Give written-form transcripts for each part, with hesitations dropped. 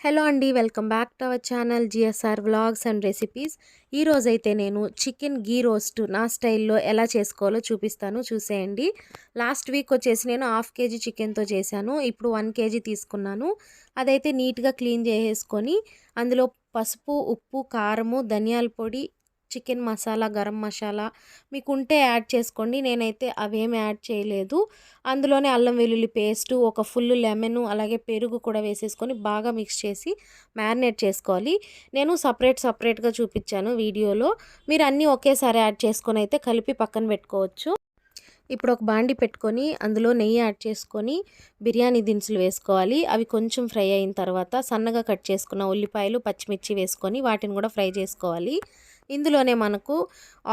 Hello అండి, welcome back to our channel GSR vlogs and recipes. ఈరోజైతే నేను chicken గీ roast నా స్టైల్లో ఎలా చేసుకోవాలో చూపిస్తాను, చూసేయండి. లాస్ట్ వీక్ వచ్చేసి నేను హాఫ్ కేజీ చికెన్తో చేశాను. ఇప్పుడు 1 కేజీ తీసుకున్నాను. అదైతే నీట్గా క్లీన్ చేసేసుకొని అందులో పసుపు, ఉప్పు, కారము, ధనియాల పొడి, చికెన్ మసాలా, గరం మసాలా మీకుంటే యాడ్ చేసుకోండి. నేనైతే అవేమి యాడ్ చేయలేదు. అందులోనే అల్లం వెల్లుల్లి పేస్టు, ఒక ఫుల్ లెమను, అలాగే పెరుగు కూడా వేసేసుకొని బాగా మిక్స్ చేసి మ్యారినేట్ చేసుకోవాలి. నేను సపరేట్గా చూపించాను వీడియోలో. మీరు అన్నీ ఒకేసారి యాడ్ చేసుకొని అయితే కలిపి పక్కన పెట్టుకోవచ్చు. ఇప్పుడు ఒక బాండి పెట్టుకొని అందులో నెయ్యి యాడ్ చేసుకొని బిర్యానీ దినుసులు వేసుకోవాలి. అవి కొంచెం ఫ్రై అయిన తర్వాత సన్నగా కట్ చేసుకున్న ఉల్లిపాయలు, పచ్చిమిర్చి వేసుకొని వాటిని కూడా ఫ్రై చేసుకోవాలి. ఇందులోనే మనకు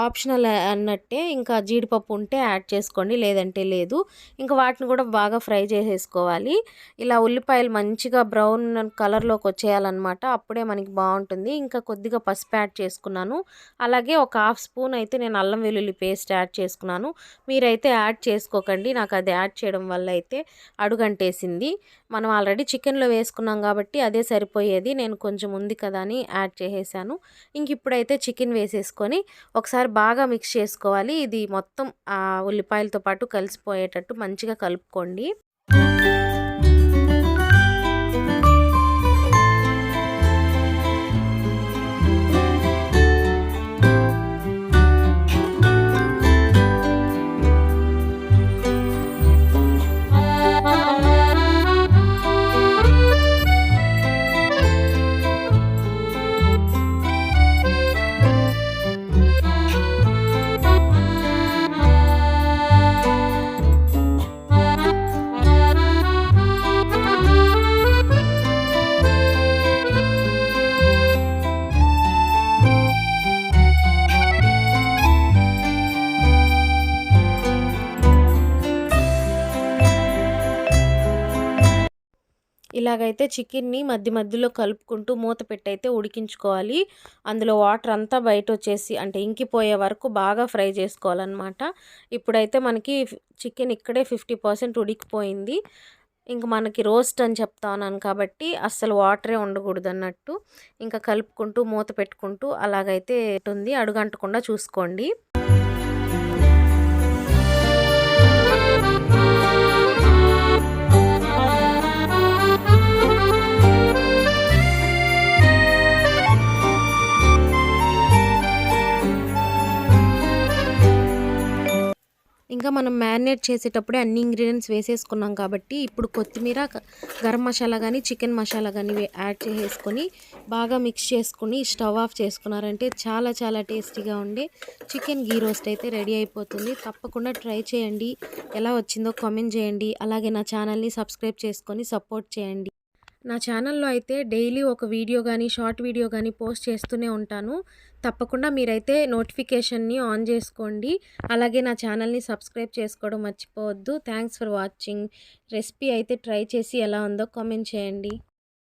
ఆప్షనల్ అన్నట్టే ఇంకా జీడిపప్పు ఉంటే యాడ్ చేసుకోండి, లేదంటే లేదు. ఇంకా వాటిని కూడా బాగా ఫ్రై చేసేసుకోవాలి. ఇలా ఉల్లిపాయలు మంచిగా బ్రౌన్ కలర్లోకి వచ్చేయాలన్నమాట. అప్పుడే మనకి బాగుంటుంది. ఇంకా కొద్దిగా పసుపు యాడ్ చేసుకున్నాను. అలాగే ఒక హాఫ్ స్పూన్ అయితే నేను అల్లం వెల్లుల్లి పేస్ట్ యాడ్ చేసుకున్నాను. మీరైతే యాడ్ చేసుకోకండి. నాకు అది యాడ్ చేయడం వల్ల అయితే అడుగంటేసింది. మనం ఆల్రెడీ చికెన్లో వేసుకున్నాం కాబట్టి అదే సరిపోయేది. నేను కొంచెం ఉంది కదా అని యాడ్ చేసేసాను. ఇంక ఇప్పుడైతే చికెన్ వేసేసుకొని ఒకసారి బాగా మిక్స్ చేసుకోవాలి. ఇది మొత్తం ఉల్లిపాయలతో పాటు కలిసిపోయేటట్టు మంచిగా కలుపుకోండి. ఇలాగైతే చికెన్ని మధ్యలో కలుపుకుంటూ మూత పెట్టయితే ఉడికించుకోవాలి. అందులో వాటర్ అంతా బయట వచ్చేసి అంటే ఇంకిపోయే వరకు బాగా ఫ్రై చేసుకోవాలన్నమాట. ఇప్పుడైతే మనకి చికెన్ ఇక్కడే 50% ఉడికిపోయింది. ఇంక మనకి రోస్ట్ అని చెప్తాను కాబట్టి అస్సలు వాటరే ఉండకూడదు అన్నట్టు. ఇంకా కలుపుకుంటూ మూత పెట్టుకుంటూ అలాగైతే ఉంటుంది. అడుగంటకుండా చూసుకోండి. ఇంకా మనం మ్యారినేట్ చేసేటప్పుడే అన్ని ఇంగ్రీడియంట్స్ వేసేసుకున్నాం కాబట్టి ఇప్పుడు కొత్తిమీర, గరం మసాలా కానీ చికెన్ మసాలా కానీ యాడ్ చేసేసుకొని బాగా మిక్స్ చేసుకుని స్టవ్ ఆఫ్ చేసుకున్నారంటే చాలా టేస్టీగా ఉండే చికెన్ గీ రోస్ట్ అయితే రెడీ అయిపోతుంది. తప్పకుండా ట్రై చేయండి. ఎలా వచ్చిందో కామెంట్ చేయండి. అలాగే నా ఛానల్ని సబ్స్క్రైబ్ చేసుకొని సపోర్ట్ చేయండి. నా ఛానల్లో అయితే డైలీ ఒక వీడియో కానీ షార్ట్ వీడియో కానీ పోస్ట్ చేస్తూనే ఉంటాను. తప్పకుండా మీరైతే నోటిఫికేషన్ని ఆన్ చేసుకోండి. అలాగే నా ఛానల్ని సబ్స్క్రైబ్ చేసుకోవడం మర్చిపోవద్దు. Thanks for watching. రెసిపీ అయితే ట్రై చేసి ఎలా ఉందో కామెంట్ చేయండి.